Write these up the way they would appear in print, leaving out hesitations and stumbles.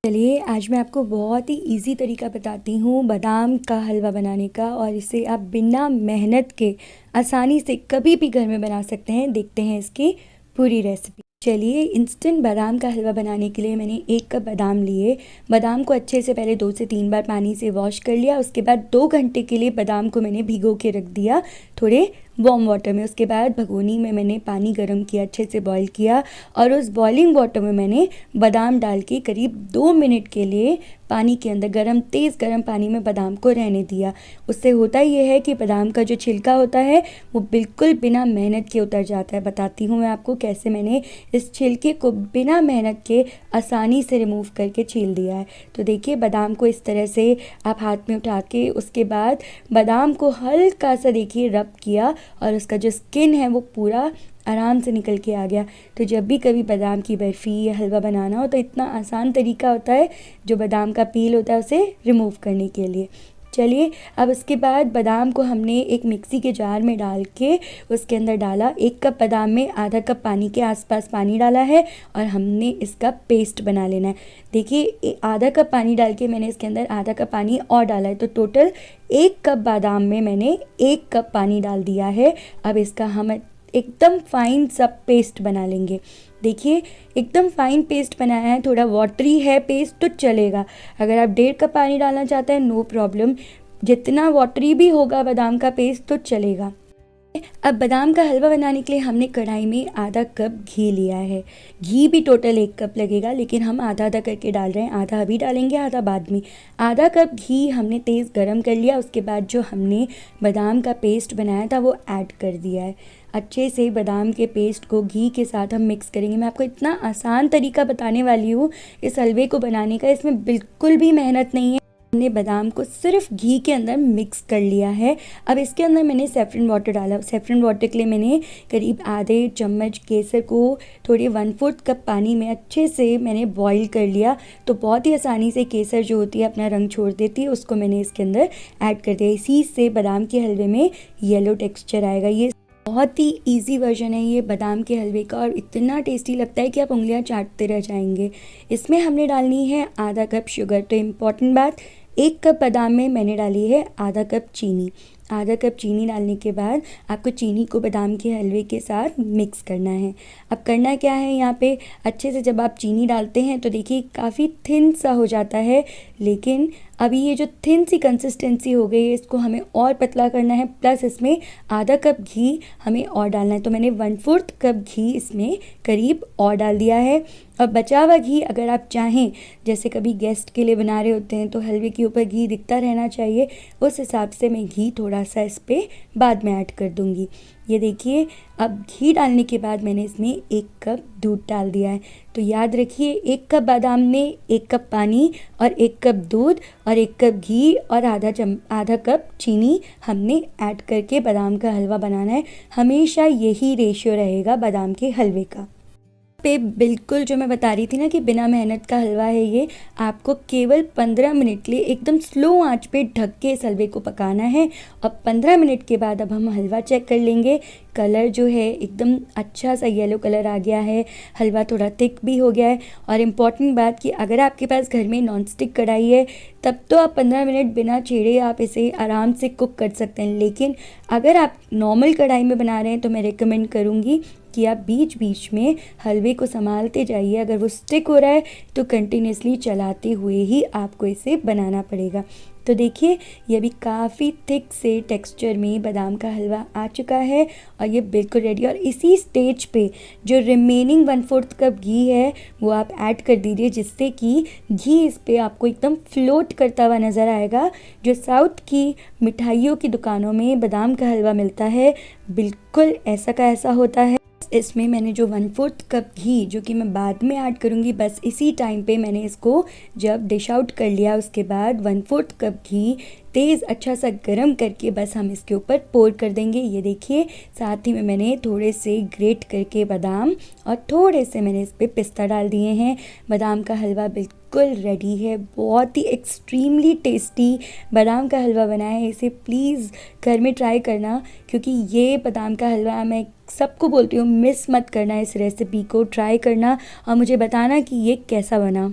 चलिए आज मैं आपको बहुत ही इजी तरीका बताती हूँ बादाम का हलवा बनाने का, और इसे आप बिना मेहनत के आसानी से कभी भी घर में बना सकते हैं। देखते हैं इसकी पूरी रेसिपी। चलिए, इंस्टेंट बादाम का हलवा बनाने के लिए मैंने 1 कप बादाम लिए। बादाम को अच्छे से पहले 2 से 3 बार पानी से वॉश कर लिया। उसके बाद 2 घंटे के लिए बादाम को मैंने भिगो के रख दिया थोड़े वार्म वाटर में। उसके बाद भगोनी में मैंने पानी गर्म किया, अच्छे से बॉईल किया, और उस बॉइलिंग वाटर में मैंने बादाम डाल के करीब 2 मिनट के लिए पानी के अंदर तेज़ गर्म पानी में बादाम को रहने दिया। उससे होता ये है कि बादाम का जो छिलका होता है वो बिल्कुल बिना मेहनत के उतर जाता है। बताती हूँ मैं आपको कैसे मैंने इस छिलके को बिना मेहनत के आसानी से रिमूव करके छील दिया है। तो देखिए, बादाम को इस तरह से आप हाथ में उठा के उसके बाद बादाम को हल्का सा देखिए रब किया, और उसका जो स्किन है वो पूरा आराम से निकल के आ गया। तो जब भी कभी बादाम की बर्फ़ी या हलवा बनाना हो तो इतना आसान तरीका होता है जो बादाम का पील होता है उसे रिमूव करने के लिए। चलिए, अब उसके बाद बादाम को हमने एक मिक्सी के जार में डाल के उसके अंदर डाला। 1 कप बादाम में आधा कप पानी के आसपास पानी डाला है, और हमने इसका पेस्ट बना लेना है। देखिए, आधा कप पानी डाल के मैंने इसके अंदर आधा कप पानी और डाला है, तो टोटल 1 कप बादाम में मैंने 1 कप पानी डाल दिया है। अब इसका हम एकदम फाइन सा पेस्ट बना लेंगे। देखिए, एकदम फाइन पेस्ट बनाया है। थोड़ा वाटरी है पेस्ट तो चलेगा। अगर आप 1.5 कप पानी डालना चाहते हैं नो प्रॉब्लम, जितना वाटरी भी होगा बादाम का पेस्ट तो चलेगा। अब बादाम का हलवा बनाने के लिए हमने कढ़ाई में आधा कप घी लिया है। घी भी टोटल 1 कप लगेगा, लेकिन हम आधा आधा करके डाल रहे हैं। आधा अभी डालेंगे, आधा बाद में। आधा कप घी हमने तेज़ गरम कर लिया। उसके बाद जो हमने बादाम का पेस्ट बनाया था वो ऐड कर दिया है। अच्छे से बादाम के पेस्ट को घी के साथ हम मिक्स करेंगे। मैं आपको इतना आसान तरीका बताने वाली हूँ इस हलवे को बनाने का, इसमें बिल्कुल भी मेहनत नहीं है। हमने बादाम को सिर्फ घी के अंदर मिक्स कर लिया है। अब इसके अंदर मैंने सैफरन वाटर डाला। सैफरन वाटर के लिए मैंने करीब आधे चम्मच केसर को थोड़े 1/4 कप पानी में अच्छे से मैंने बॉईल कर लिया। तो बहुत ही आसानी से केसर जो होती है अपना रंग छोड़ देती है, उसको मैंने इसके अंदर ऐड कर दिया। इसी से बादाम के हलवे में येलो टेक्स्चर आएगा। ये बहुत ही इजी वर्जन है ये बादाम के हलवे का, और इतना टेस्टी लगता है कि आप उंगलियां चाटते रह जाएंगे। इसमें हमने डालनी है आधा कप शुगर। तो इम्पॉर्टेंट बात, 1 कप बादाम में मैंने डाली है आधा कप चीनी। आधा कप चीनी डालने के बाद आपको चीनी को बादाम के हलवे के साथ मिक्स करना है। अब करना क्या है यहाँ पे, अच्छे से जब आप चीनी डालते हैं तो देखिए काफ़ी थिन सा हो जाता है, लेकिन अभी ये जो थिन सी कंसिस्टेंसी हो गई है इसको हमें और पतला करना है। प्लस इसमें आधा कप घी हमें और डालना है। तो मैंने 1/4 कप घी इसमें करीब और डाल दिया है। और बचा हुआ घी अगर आप चाहें, जैसे कभी गेस्ट के लिए बना रहे होते हैं तो हलवे के ऊपर घी दिखता रहना चाहिए, उस हिसाब से मैं घी थोड़ा सा इस पर बाद में ऐड कर दूँगी। ये देखिए, अब घी डालने के बाद मैंने इसमें 1 कप दूध डाल दिया है। तो याद रखिए, 1 कप बादाम में 1 कप पानी और 1 कप दूध और 1 कप घी और आधा कप चीनी हमने ऐड करके बादाम का हलवा बनाना है। हमेशा यही रेशियो रहेगा बादाम के हलवे का। पे बिल्कुल जो मैं बता रही थी ना कि बिना मेहनत का हलवा है ये, आपको केवल 15 मिनट के लिए एकदम स्लो आंच पे ढक के इस हलवे को पकाना है। और 15 मिनट के बाद अब हम हलवा चेक कर लेंगे। कलर जो है एकदम अच्छा सा येलो कलर आ गया है, हलवा थोड़ा थिक भी हो गया है। और इम्पॉर्टेंट बात कि अगर आपके पास घर में नॉन स्टिक कढ़ाई है तब तो आप 15 मिनट बिना छेड़े आप इसे आराम से कुक कर सकते हैं, लेकिन अगर आप नॉर्मल कढ़ाई में बना रहे हैं तो मैं रिकमेंड करूँगी कि आप बीच बीच में हलवे को संभालते जाइए। अगर वो स्टिक हो रहा है तो कंटिन्यूसली चलाते हुए ही आपको इसे बनाना पड़ेगा। तो देखिए, ये भी काफ़ी थिक से टेक्सचर में बादाम का हलवा आ चुका है और ये बिल्कुल रेडी। और इसी स्टेज पे जो रिमेनिंग 1/4 कप घी है वो आप ऐड कर दीजिए, जिससे कि घी इस पे आपको एकदम फ्लोट करता हुआ नज़र आएगा। जो साउथ की मिठाइयों की दुकानों में बादाम का हलवा मिलता है, बिल्कुल ऐसा का ऐसा होता है। इसमें मैंने जो 1/4 कप घी, जो कि मैं बाद में ऐड करूँगी, बस इसी टाइम पे मैंने इसको जब डिश आउट कर लिया उसके बाद 1/4 कप घी तेज़ अच्छा सा गरम करके बस हम इसके ऊपर पोर कर देंगे। ये देखिए, साथ ही में मैंने थोड़े से ग्रेट करके बादाम और थोड़े से मैंने इस पर पिस्ता डाल दिए हैं। बादाम का हलवा बिल्कुल रेडी है। बहुत ही एक्सट्रीमली टेस्टी बादाम का हलवा बना है। इसे प्लीज़ घर में ट्राई करना, क्योंकि ये बादाम का हलवा मैं सबको बोलती हूँ मिस मत करना। इस रेसिपी को ट्राई करना और मुझे बताना कि ये कैसा बना।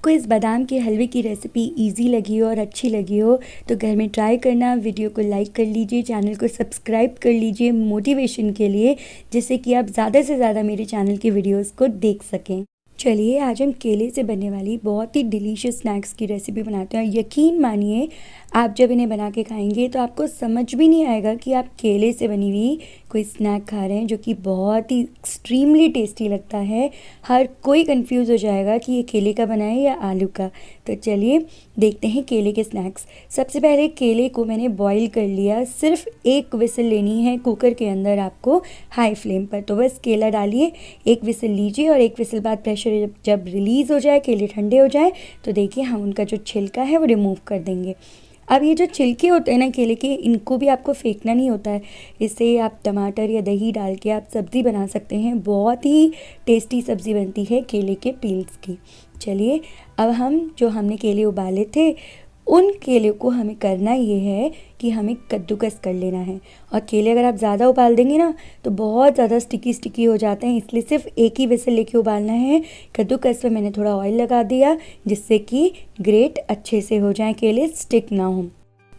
आपको इस बादाम के हलवे की रेसिपी इजी लगी हो और अच्छी लगी हो तो घर में ट्राई करना। वीडियो को लाइक कर लीजिए, चैनल को सब्सक्राइब कर लीजिए मोटिवेशन के लिए, जिससे कि आप ज़्यादा से ज़्यादा मेरे चैनल की वीडियोस को देख सकें। चलिए आज हम केले से बनने वाली बहुत ही डिलीशियस स्नैक्स की रेसिपी बनाते हैं। यकीन मानिए आप जब इन्हें बना के खाएंगे तो आपको समझ भी नहीं आएगा कि आप केले से बनी हुई कोई स्नैक खा रहे हैं, जो कि बहुत ही एक्सट्रीमली टेस्टी लगता है। हर कोई कंफ्यूज हो जाएगा कि ये केले का बना है या आलू का। तो चलिए देखते हैं केले के स्नैक्स। सबसे पहले केले को मैंने बॉईल कर लिया। सिर्फ एक विसल लेनी है कुकर के अंदर आपको हाई फ्लेम पर। तो बस केला डालिए, एक विसल लीजिए और एक विसल बाद प्रेशर जब रिलीज़ हो जाए, केले ठंडे हो जाए तो देखिए हम उनका जो छिलका है वो रिमूव कर देंगे। अब ये जो छिलके होते हैं ना केले के, इनको भी आपको फेंकना नहीं होता है। इससे आप टमाटर या दही डाल के आप सब्ज़ी बना सकते हैं। बहुत ही टेस्टी सब्ज़ी बनती है केले के पील्स की। चलिए अब हमने केले उबाले थे, उन केले को हमें करना ये है कि हमें कद्दूकस कर लेना है। और केले अगर आप ज़्यादा उबाल देंगे ना तो बहुत ज़्यादा स्टिकी हो जाते हैं, इसलिए सिर्फ एक ही विसल लेके उबालना है। कद्दूकस पे मैंने थोड़ा ऑयल लगा दिया जिससे कि ग्रेट अच्छे से हो जाए, केले स्टिक ना हो।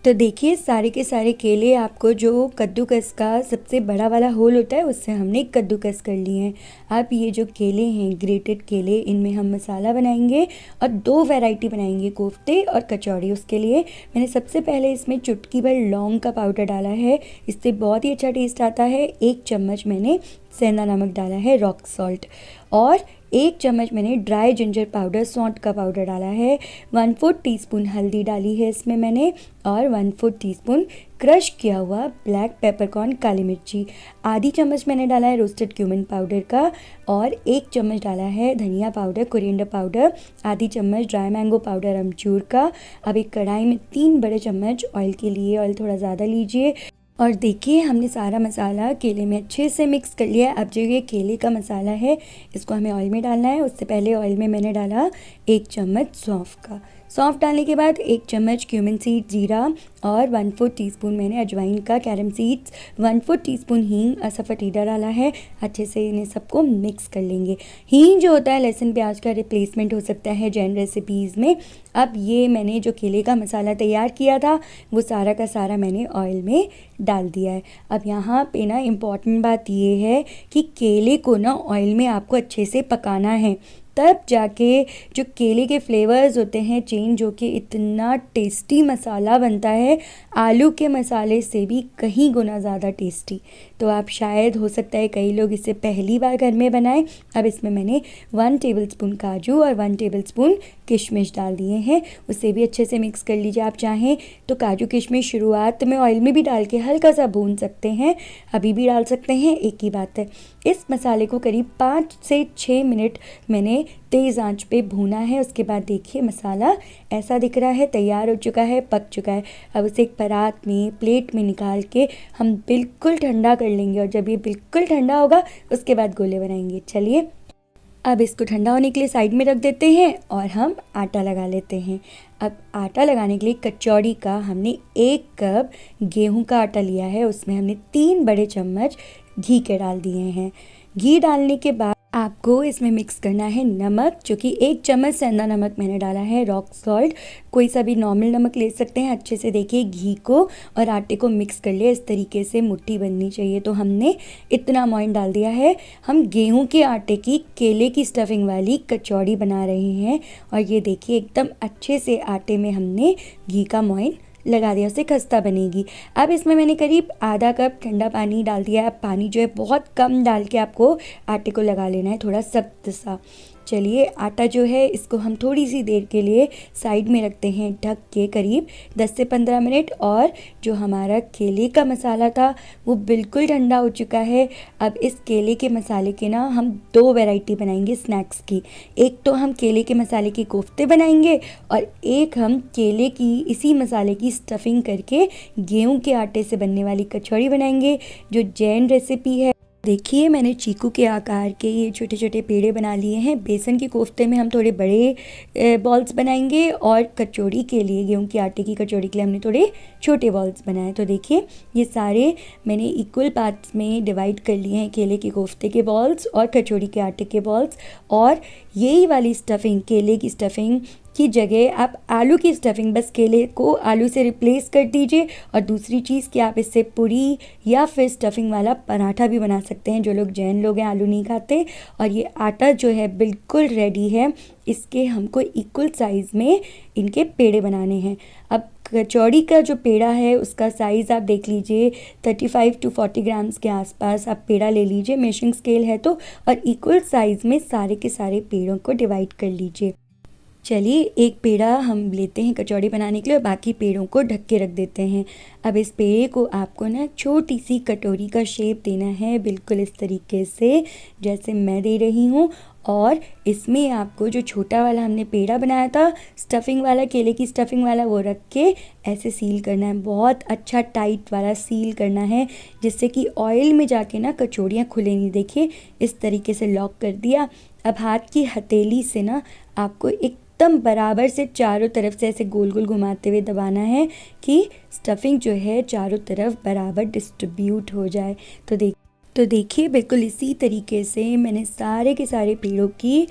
तो देखिए सारे के सारे केले आपको जो कद्दूकस का सबसे बड़ा वाला होल होता है उससे हमने कद्दूकस कर लिए हैं। अब ये जो केले हैं ग्रेटेड केले, इनमें हम मसाला बनाएंगे और दो वैरायटी बनाएंगे, कोफ्ते और कचौड़ी। उसके लिए मैंने सबसे पहले इसमें चुटकी भर लौंग का पाउडर डाला है, इससे बहुत ही अच्छा टेस्ट आता है। 1 चम्मच मैंने सेंधा नमक डाला है, रॉक सॉल्ट, और 1 चम्मच मैंने ड्राई जिंजर पाउडर, सौंठ का पाउडर डाला है। 1/4 टीस्पून हल्दी डाली है इसमें मैंने, और 1/4 टीस्पून क्रश किया हुआ ब्लैक पेपरकॉर्न काली मिर्ची। आधी चम्मच मैंने डाला है रोस्टेड क्यूमिन पाउडर का, और 1 चम्मच डाला है धनिया पाउडर, कोरिएंडर पाउडर, आधी चम्मच ड्राई मैंगो पाउडर अमचूर का। अब एक कढ़ाई में 3 बड़े चम्मच ऑयल के लिए, ऑयल थोड़ा ज़्यादा लीजिए। और देखिए हमने सारा मसाला केले में अच्छे से मिक्स कर लिया है। अब जो ये केले का मसाला है इसको हमें ऑयल में डालना है। उससे पहले ऑयल में मैंने डाला 1 चम्मच सौंफ का। सौंफ डालने के बाद 1 चम्मच क्यूमिन सीड जीरा, और 1/4 टीस्पून मैंने अजवाइन का कैरम सीड्स, 1/4 टीस्पून हींग असफेटीडा डाला है। अच्छे से इन्हें सबको मिक्स कर लेंगे। हींग जो होता है लहसुन प्याज का रिप्लेसमेंट हो सकता है जैन रेसिपीज़ में। अब ये मैंने जो केले का मसाला तैयार किया था वो सारा का सारा मैंने ऑयल में डाल दिया है। अब यहाँ पे ना इम्पॉर्टेंट बात ये है कि केले को ना ऑयल में आपको अच्छे से पकाना है, तब जाके जो केले के फ्लेवर्स होते हैं चेंज होके इतना टेस्टी मसाला बनता है, आलू के मसाले से भी कहीं गुना ज़्यादा टेस्टी। तो आप शायद हो सकता है कई लोग इसे पहली बार घर में बनाएं। अब इसमें मैंने 1 टेबलस्पून काजू और 1 टेबलस्पून किशमिश डाल दिए हैं, उसे भी अच्छे से मिक्स कर लीजिए। आप चाहें तो काजू किशमिश शुरुआत में ऑयल में भी डाल के हल्का सा भून सकते हैं, अभी भी डाल सकते हैं, एक ही बात है। इस मसाले को करीब 5 से 6 मिनट मैंने तेज़ आंच पे भूना है। उसके बाद देखिए मसाला ऐसा दिख रहा है, तैयार हो चुका है, पक चुका है। अब उसे एक परात में, प्लेट में निकाल के हम बिल्कुल ठंडा कर लेंगे, और जब ये बिल्कुल ठंडा होगा उसके बाद गोले बनाएंगे। चलिए अब इसको ठंडा होने के लिए साइड में रख देते हैं और हम आटा लगा लेते हैं। अब आटा लगाने के लिए कचौड़ी का हमने 1 कप गेहूं का आटा लिया है, उसमें हमने 3 बड़े चम्मच घी के डाल दिए हैं। घी डालने के बाद आपको इसमें मिक्स करना है नमक, जो कि 1 चम्मच सेंधा नमक मैंने डाला है, रॉक सॉल्ट, कोई सा भी नॉर्मल नमक ले सकते हैं। अच्छे से देखिए घी को और आटे को मिक्स कर लिया, इस तरीके से मुट्ठी बननी चाहिए। तो हमने इतना मोइन डाल दिया है। हम गेहूं के आटे की केले की स्टफिंग वाली कचौड़ी बना रहे हैं, और ये देखिए एकदम अच्छे से आटे में हमने घी का मोइन लगा दिया, उससे खस्ता बनेगी। अब इसमें मैंने करीब आधा कप ठंडा पानी डाल दिया है। अब पानी जो है बहुत कम डाल के आपको आटे को लगा लेना है, थोड़ा सख्त सा। चलिए आटा जो है इसको हम थोड़ी सी देर के लिए साइड में रखते हैं ढक के, करीब 10 से 15 मिनट। और जो हमारा केले का मसाला था वो बिल्कुल ठंडा हो चुका है। अब इस केले के मसाले के ना हम 2 वैरायटी बनाएंगे स्नैक्स की। एक तो हम केले के मसाले के कोफ्ते बनाएंगे, और एक हम केले की इसी मसाले की स्टफिंग करके गेहूं के आटे से बनने वाली कचौड़ी बनाएंगे, जो जैन रेसिपी है। देखिए मैंने चीकू के आकार के ये छोटे छोटे पेड़े बना लिए हैं। बेसन के कोफ्ते में हम थोड़े बड़े बॉल्स बनाएंगे और कचौड़ी के लिए, गेहूं के आटे की कचौड़ी के लिए हमने थोड़े छोटे बॉल्स बनाए। तो देखिए ये सारे मैंने इक्वल पार्ट्स में डिवाइड कर लिए हैं, केले के कोफ्ते के बॉल्स और कचौड़ी के आटे के बॉल्स। और यही वाली स्टफिंग, केले की स्टफिंग की जगह आप आलू की स्टफिंग, बस केले को आलू से रिप्लेस कर दीजिए। और दूसरी चीज़ कि आप इससे पूरी या फिर स्टफिंग वाला पराठा भी बना सकते हैं। जो लोग जैन लोग हैं, आलू नहीं खाते। और ये आटा जो है बिल्कुल रेडी है। इसके हमको इक्वल साइज़ में इनके पेड़े बनाने हैं। अब कचौड़ी का जो पेड़ा है उसका साइज़ आप देख लीजिए, 35 to 40 ग्राम्स के आसपास आप पेड़ा ले लीजिए, मेजरिंग स्केल है तो। और इक्वल साइज़ में सारे के सारे पेड़ों को डिवाइड कर लीजिए। चलिए एक पेड़ा हम लेते हैं कचौड़ी बनाने के लिए और बाकी पेड़ों को ढक के रख देते हैं। अब इस पेड़े को आपको ना छोटी सी कटोरी का शेप देना है, बिल्कुल इस तरीके से जैसे मैं दे रही हूँ। और इसमें आपको जो छोटा वाला हमने पेड़ा बनाया था स्टफिंग वाला, केले की स्टफिंग वाला, वो रख के ऐसे सील करना है। बहुत अच्छा टाइट वाला सील करना है जिससे कि ऑयल में जाके ना कचौड़ियाँ खुले नहीं। देखिए इस तरीके से लॉक कर दिया। अब हाथ की हथेली से ना आपको एकदम बराबर से चारों तरफ से ऐसे गोल गोल घुमाते हुए दबाना है कि स्टफिंग जो है चारों तरफ बराबर डिस्ट्रीब्यूट हो जाए। तो देखिए बिल्कुल इसी तरीके से मैंने सारे के सारे पेड़ों की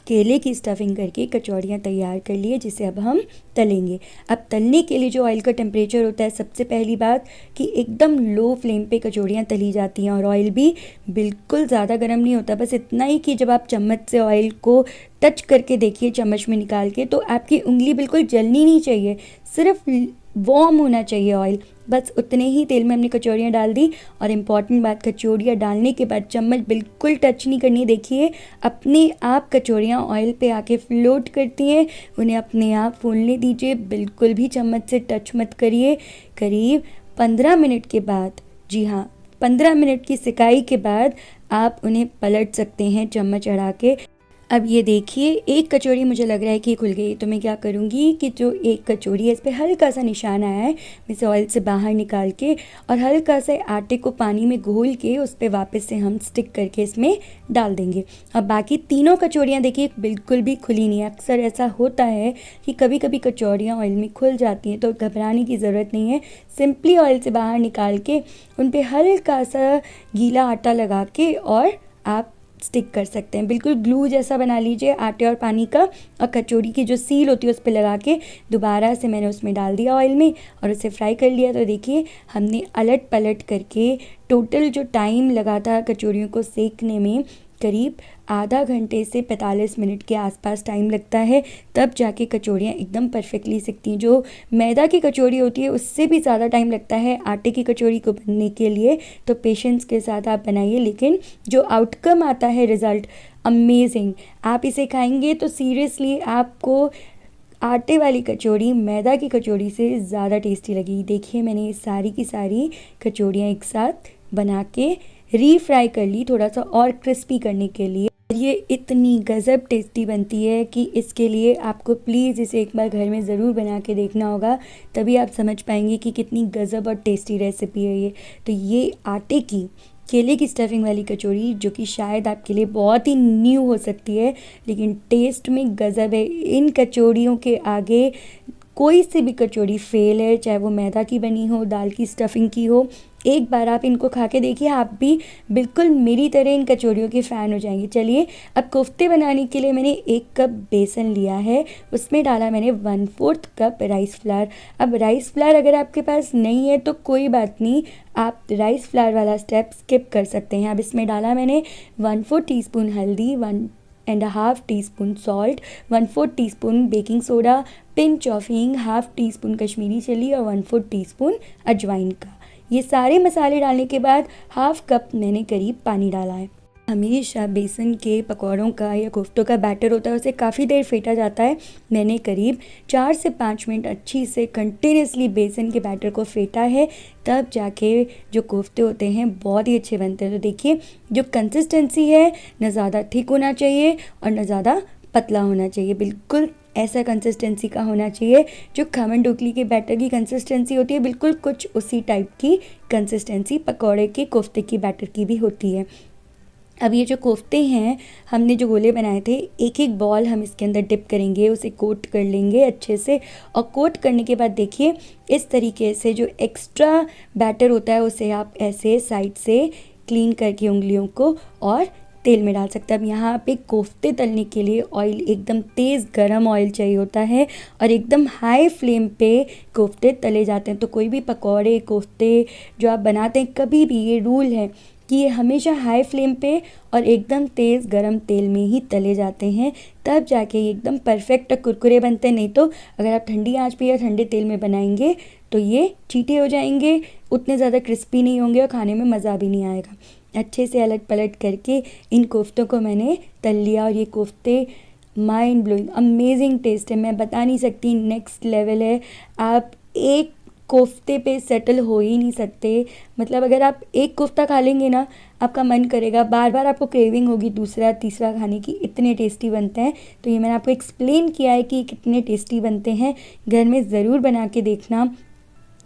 केले की स्टफिंग करके कचौड़ियाँ तैयार कर लिए, जिसे अब हम तलेंगे। अब तलने के लिए जो ऑयल का टेम्परेचर होता है, सबसे पहली बात कि एकदम लो फ्लेम पे कचौड़ियाँ तली जाती हैं। और ऑयल भी बिल्कुल ज़्यादा गर्म नहीं होता, बस इतना ही कि जब आप चम्मच से ऑयल को टच करके देखिए चम्मच में निकाल के, तो आपकी उंगली बिल्कुल जलनी नहीं चाहिए, सिर्फ वार्म होना चाहिए ऑयल। बस उतने ही तेल में हमने कचौड़ियाँ डाल दी। और इम्पॉर्टेंट बात, कचौड़ियाँ डालने के बाद चम्मच बिल्कुल टच नहीं करनी। देखिए अपने आप कचौड़ियाँ ऑयल पे आके फ्लोट करती हैं, उन्हें अपने आप फूलने दीजिए, बिल्कुल भी चम्मच से टच मत करिए। करीब 15 मिनट के बाद, जी हाँ 15 मिनट की सिकाई के बाद आप उन्हें पलट सकते हैं चम्मच चढ़ा के। अब ये देखिए एक कचौड़ी मुझे लग रहा है कि खुल गई, तो मैं क्या करूँगी कि जो एक कचौड़ी है इस पर हल्का सा निशान आया है, मैं इसे ऑयल से बाहर निकाल के और हल्का से आटे को पानी में घोल के उस पर वापस से हम स्टिक करके इसमें डाल देंगे। अब बाकी तीनों कचौड़ियाँ देखिए बिल्कुल भी खुली नहीं है। अक्सर ऐसा होता है कि कभी कभी कचौड़ियाँ ऑयल में खुल जाती हैं, तो घबराने की ज़रूरत नहीं है। सिंपली ऑयल से बाहर निकाल के उन पर हल्का सा गीला आटा लगा के और आप स्टिक कर सकते हैं। बिल्कुल ग्लू जैसा बना लीजिए आटे और पानी का, और कचौड़ी की जो सील होती है उस पर लगा के दोबारा से मैंने उसमें डाल दिया ऑयल में और उसे फ्राई कर लिया। तो देखिए हमने अलट पलट करके टोटल जो टाइम लगा था कचौड़ियों को सेकने में, करीब आधा घंटे से 45 मिनट के आसपास टाइम लगता है, तब जाके कचौड़ियाँ एकदम परफेक्टली सिकती हैं। जो मैदा की कचौड़ी होती है उससे भी ज़्यादा टाइम लगता है आटे की कचौड़ी को बनने के लिए। तो पेशेंस के साथ आप बनाइए, लेकिन जो आउटकम आता है, रिज़ल्ट अमेजिंग। आप इसे खाएंगे तो सीरियसली आपको आटे वाली कचौड़ी मैदा की कचौड़ी से ज़्यादा टेस्टी लगी। देखिए मैंने ये सारी की सारी कचौड़ियाँ एक साथ बना के रीफ्राई कर ली, थोड़ा सा और क्रिस्पी करने के लिए। ये इतनी गज़ब टेस्टी बनती है कि इसके लिए आपको प्लीज़ इसे एक बार घर में ज़रूर बना के देखना होगा, तभी आप समझ पाएंगे कि कितनी गज़ब और टेस्टी रेसिपी है ये। तो ये आटे की केले की स्टफिंग वाली कचौड़ी, जो कि शायद आपके लिए बहुत ही न्यू हो सकती है, लेकिन टेस्ट में गज़ब है। इन कचौड़ियों के आगे कोई सी भी कचौड़ी फेल है, चाहे वो मैदा की बनी हो, दाल की स्टफिंग की हो। एक बार आप इनको खा के देखिए, आप भी बिल्कुल मेरी तरह इन कचौड़ियों के फ़ैन हो जाएंगे। चलिए अब कोफ्ते बनाने के लिए मैंने 1 कप बेसन लिया है, उसमें डाला मैंने 1/4 कप राइस फ्लावर। अब राइस फ्लावर अगर आपके पास नहीं है तो कोई बात नहीं, आप राइस फ्लावर वाला स्टेप स्किप कर सकते हैं। अब इसमें डाला मैंने 1/4 टीस्पून हल्दी, 1.5 teaspoon salt, 1/4 teaspoon baking soda, pinch of हींग, 1/2 टीस्पून कश्मीरी चिली और 1/4 टीस्पून अजवाइन का। ये सारे मसाले डालने के बाद 1/2 कप मैंने करीब पानी डाला है। हमेशा बेसन के पकौड़ों का या कोफ्तों का बैटर होता है, उसे काफ़ी देर फेंटा जाता है। मैंने करीब 4 से 5 मिनट अच्छी से कंटिन्यूसली बेसन के बैटर को फेंटा है, तब जाके जो कोफ्ते होते हैं बहुत ही अच्छे बनते हैं। तो देखिए जो कंसिस्टेंसी है, ना ज़्यादा थिक होना चाहिए और ना ज़्यादा पतला होना चाहिए, बिल्कुल ऐसा कंसिस्टेंसी का होना चाहिए। जो खमन ढोकली के बैटर की कंसिस्टेंसी होती है बिल्कुल कुछ उसी टाइप की कंसिस्टेंसी पकौड़े के कोफ्ते की बैटर की भी होती है। अब ये जो कोफ्ते हैं, हमने जो गोले बनाए थे, एक एक बॉल हम इसके अंदर डिप करेंगे, उसे कोट कर लेंगे अच्छे से। और कोट करने के बाद देखिए इस तरीके से जो एक्स्ट्रा बैटर होता है उसे आप ऐसे साइड से क्लीन करके उंगलियों को और तेल में डाल सकते हैं। अब यहाँ पे कोफ्ते तलने के लिए ऑयल एकदम तेज़ गरम ऑयल चाहिए होता है और एकदम हाई फ्लेम पे कोफ्ते तले जाते हैं। तो कोई भी पकौड़े कोफ्ते जो आप बनाते हैं, कभी भी ये रूल है कि ये हमेशा हाई फ्लेम पे और एकदम तेज़ गरम तेल में ही तले जाते हैं, तब जाके ये एकदम परफेक्ट कुरकुरे बनते हैं। नहीं तो अगर आप ठंडी आंच पे या ठंडे तेल में बनाएंगे तो ये चीटे हो जाएंगे, उतने ज़्यादा क्रिस्पी नहीं होंगे और खाने में मज़ा भी नहीं आएगा। अच्छे से अलट पलट करके इन कोफ्तों को मैंने तल लिया और ये कोफ्ते माइंड ब्लोइंग अमेजिंग टेस्ट है, मैं बता नहीं सकती, नेक्स्ट लेवल है। आप एक कोफ्ते पे सेटल हो ही नहीं सकते। मतलब अगर आप एक कोफ्ता खा लेंगे ना, आपका मन करेगा बार बार, आपको क्रेविंग होगी दूसरा तीसरा खाने की, इतने टेस्टी बनते हैं। तो ये मैंने आपको एक्सप्लेन किया है कि कितने टेस्टी बनते हैं। घर में ज़रूर बना के देखना,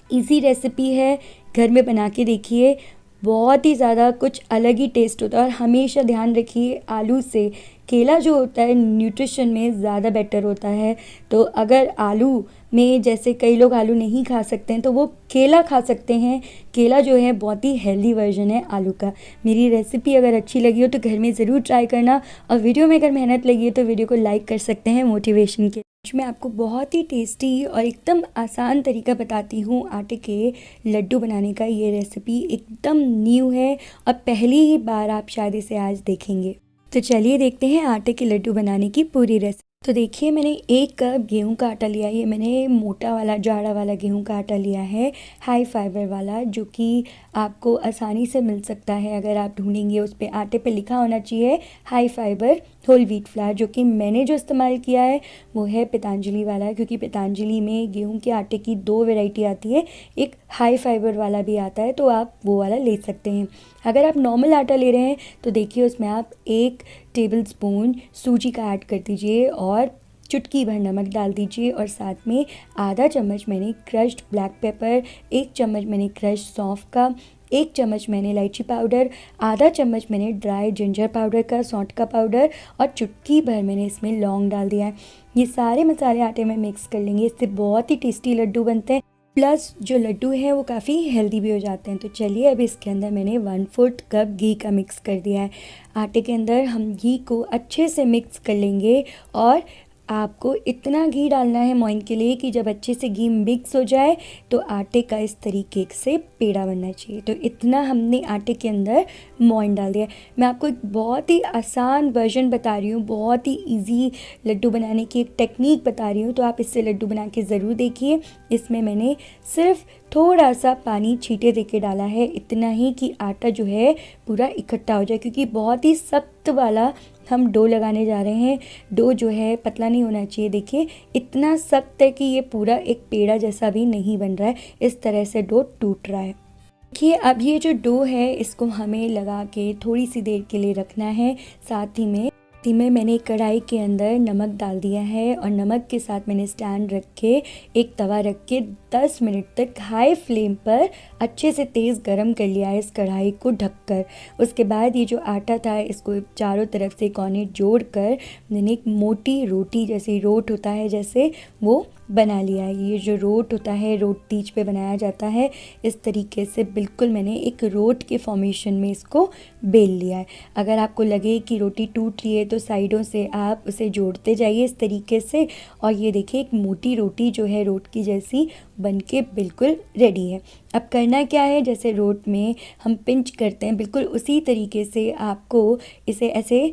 इजी रेसिपी है, घर में बना के देखिए, बहुत ही ज़्यादा कुछ अलग ही टेस्ट होता है। और हमेशा ध्यान रखिए आलू से केला जो होता है न्यूट्रिशन में ज़्यादा बेटर होता है। तो अगर आलू में जैसे कई लोग आलू नहीं खा सकते हैं तो वो केला खा सकते हैं। केला जो है बहुत ही हेल्दी वर्जन है आलू का। मेरी रेसिपी अगर अच्छी लगी हो तो घर में ज़रूर ट्राई करना, और वीडियो में अगर मेहनत लगी है तो वीडियो को लाइक कर सकते हैं मोटिवेशन के। आज मैं आपको बहुत ही टेस्टी और एकदम आसान तरीका बताती हूँ आटे के लड्डू बनाने का। ये रेसिपी एकदम न्यू है और पहली ही बार आप शायद इसे आज देखेंगे। तो चलिए देखते हैं आटे के लड्डू बनाने की पूरी रेसिपी। तो देखिए मैंने 1 कप गेहूं का आटा लिया है। ये मैंने मोटा वाला जाड़ा वाला गेहूं का आटा लिया है, हाई फाइबर वाला, जो कि आपको आसानी से मिल सकता है। अगर आप ढूंढेंगे उस पर आटे पे लिखा होना चाहिए high fibre whole wheat flour. जो कि मैंने जो इस्तेमाल किया है वो है पतंजलि वाला, क्योंकि पतंजलि में गेहूं के आटे की 2 वैरायटी आती है, एक हाई फाइबर वाला भी आता है, तो आप वो वाला ले सकते हैं। अगर आप नॉर्मल आटा ले रहे हैं तो देखिए उसमें आप 1 टेबलस्पून सूजी का ऐड कर दीजिए और चुटकी भर नमक डाल दीजिए, और साथ में आधा चम्मच मैंने क्रश्ड ब्लैक पेपर, 1 चम्मच मैंने क्रश्ड सौंफ का, 1 चम्मच मैंने इलायची पाउडर, आधा चम्मच मैंने ड्राई जिंजर पाउडर का, सौंठ का पाउडर, और चुटकी भर मैंने इसमें लौंग डाल दिया है। ये सारे मसाले आटे में मिक्स कर लेंगे, इससे बहुत ही टेस्टी लड्डू बनते हैं। प्लस जो लड्डू हैं वो काफ़ी हेल्दी भी हो जाते हैं। तो चलिए अब इसके अंदर मैंने 1/4 कप घी का मिक्स कर दिया है। आटे के अंदर हम घी को अच्छे से मिक्स कर लेंगे, और आपको इतना घी डालना है मोइन के लिए कि जब अच्छे से घी मिक्स हो जाए तो आटे का इस तरीके से पेड़ा बनना चाहिए। तो इतना हमने आटे के अंदर मोइन डाल दिया। मैं आपको एक बहुत ही आसान वर्जन बता रही हूँ, बहुत ही इजी लड्डू बनाने की एक टेक्निक बता रही हूँ, तो आप इससे लड्डू बना के ज़रूर देखिए। इसमें मैंने सिर्फ थोड़ा सा पानी छींटे दे के डाला है, इतना ही कि आटा जो है पूरा इकट्ठा हो जाए, क्योंकि बहुत ही सख्त वाला हम डो लगाने जा रहे हैं। डो जो है पतला नहीं होना चाहिए। देखिए इतना सख्त है कि ये पूरा एक पेड़ा जैसा भी नहीं बन रहा है, इस तरह से डो टूट रहा है। देखिए अब ये जो डो है इसको हमें लगा के थोड़ी सी देर के लिए रखना है। साथ ही में मैंने कढ़ाई के अंदर नमक डाल दिया है, और नमक के साथ मैंने स्टैंड रख के एक तवा रख के 10 मिनट तक हाई फ्लेम पर अच्छे से तेज़ गरम कर लिया है इस कढ़ाई को ढककर। उसके बाद ये जो आटा था इसको चारों तरफ से कोने जोड़ कर मैंने एक मोटी रोटी, जैसे रोट होता है जैसे, वो बना लिया है। ये जो रोट होता है रोट तीज पे बनाया जाता है, इस तरीके से बिल्कुल मैंने एक रोट के फॉर्मेशन में इसको बेल लिया है। अगर आपको लगे कि रोटी टूट रही है तो साइडों से आप उसे जोड़ते जाइए इस तरीके से, और ये देखिए एक मोटी रोटी जो है रोट की जैसी बनके बिल्कुल रेडी है। अब करना क्या है, जैसे रोट में हम पिंच करते हैं बिल्कुल उसी तरीके से आपको इसे ऐसे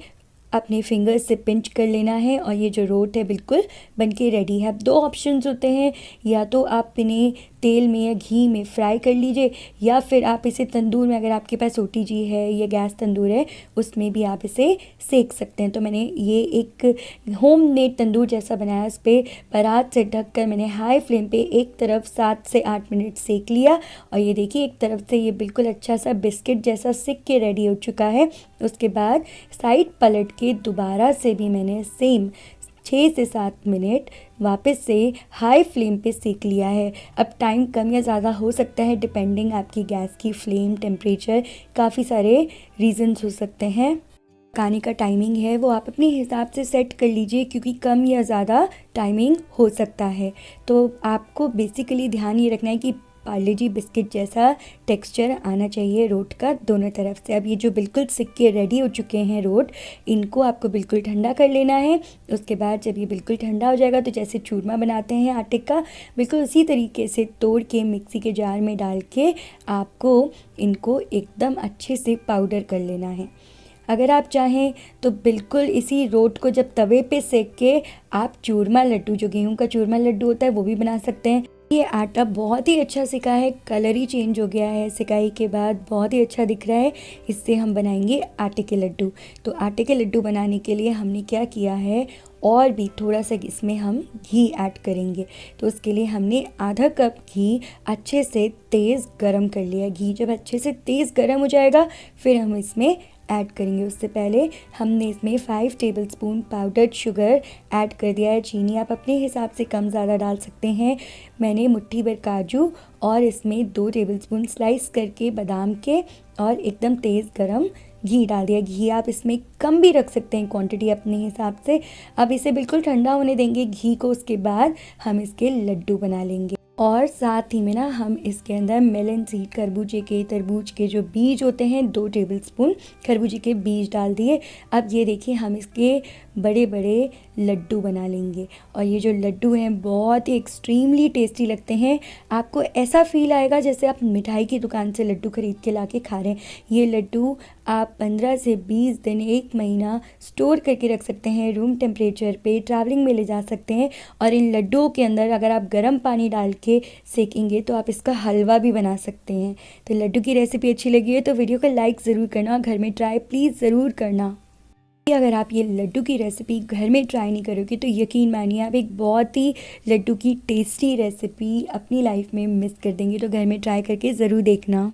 अपने फिंगर से पिंच कर लेना है, और ये जो रोट है बिल्कुल बनके रेडी है। अब 2 ऑप्शंस होते हैं, या तो आप इन्हें तेल में या घी में फ्राई कर लीजिए, या फिर आप इसे तंदूर में, अगर आपके पास ओटीजी है या गैस तंदूर है उसमें भी आप इसे सेक सकते हैं। तो मैंने ये एक होममेड तंदूर जैसा बनाया, उस पर परात से ढक कर मैंने हाई फ्लेम पे एक तरफ 7 से 8 मिनट सेक लिया, और ये देखिए एक तरफ से ये बिल्कुल अच्छा सा बिस्किट जैसा सिक के रेडी हो चुका है। उसके बाद साइड पलट के दोबारा से भी मैंने सेम 6 से 7 मिनट वापस से हाई फ्लेम पे सेक लिया है। अब टाइम कम या ज़्यादा हो सकता है डिपेंडिंग आपकी गैस की फ्लेम, टेम्परेचर, काफ़ी सारे रीज़न्स हो सकते हैं। पकाने का टाइमिंग है वो आप अपने हिसाब से सेट कर लीजिए, क्योंकि कम या ज़्यादा टाइमिंग हो सकता है। तो आपको बेसिकली ध्यान ये रखना है कि पार्ले जी बिस्किट जैसा टेक्सचर आना चाहिए रोट का दोनों तरफ से। अब ये जो बिल्कुल सिक के रेडी हो चुके हैं रोट, इनको आपको बिल्कुल ठंडा कर लेना है। उसके बाद जब ये बिल्कुल ठंडा हो जाएगा तो जैसे चूरमा बनाते हैं आटे का, बिल्कुल उसी तरीके से तोड़ के मिक्सी के जार में डाल के आपको इनको एकदम अच्छे से पाउडर कर लेना है। अगर आप चाहें तो बिल्कुल इसी रोट को जब तवे पे सेक के आप चूरमा लड्डू, जो गेहूं का चूरमा लड्डू होता है, वो भी बना सकते हैं। ये आटा बहुत ही अच्छा सिका है, कलर ही चेंज हो गया है सिकाई के बाद, बहुत ही अच्छा दिख रहा है। इससे हम बनाएंगे आटे के लड्डू। तो आटे के लड्डू बनाने के लिए हमने क्या किया है, और भी थोड़ा सा इसमें हम घी ऐड करेंगे। तो उसके लिए हमने आधा कप घी अच्छे से तेज़ गरम कर लिया। घी जब अच्छे से तेज़ गरम हो जाएगा फिर हम इसमें ऐड करेंगे। उससे पहले हमने इसमें 5 टेबलस्पून पाउडर्ड शुगर ऐड कर दिया है। चीनी आप अपने हिसाब से कम ज़्यादा डाल सकते हैं। मैंने मुट्ठी भर काजू और इसमें 2 टेबलस्पून स्लाइस करके बादाम के और एकदम तेज़ गरम घी डाल दिया। घी आप इसमें कम भी रख सकते हैं क्वांटिटी अपने हिसाब से। अब इसे बिल्कुल ठंडा होने देंगे घी को, उसके बाद हम इसके लड्डू बना लेंगे। और साथ ही में ना हम इसके अंदर मेलन सीड, खरबूजे के, तरबूज के जो बीज होते हैं, 2 टेबलस्पून खरबूजे के बीज डाल दिए। अब ये देखिए हम इसके बड़े बड़े लड्डू बना लेंगे। और ये जो लड्डू हैं बहुत ही एक्सट्रीमली टेस्टी लगते हैं। आपको ऐसा फील आएगा जैसे आप मिठाई की दुकान से लड्डू खरीद के ला के खा रहे हैं। ये लड्डू आप 15 से 20 दिन, 1 महीना स्टोर करके रख सकते हैं रूम टेम्परेचर पे, ट्रैवलिंग में ले जा सकते हैं। और इन लड्डुओं के अंदर अगर आप गर्म पानी डाल के सेकेंगे तो आप इसका हलवा भी बना सकते हैं। तो लड्डू की रेसिपी अच्छी लगी है तो वीडियो को लाइक ज़रूर करना, घर में ट्राई प्लीज़ ज़रूर करना। अगर आप ये लड्डू की रेसिपी घर में ट्राई नहीं करोगे तो यकीन मानिए आप एक बहुत ही लड्डू की टेस्टी रेसिपी अपनी लाइफ में मिस कर देंगे। तो घर में ट्राई करके ज़रूर देखना।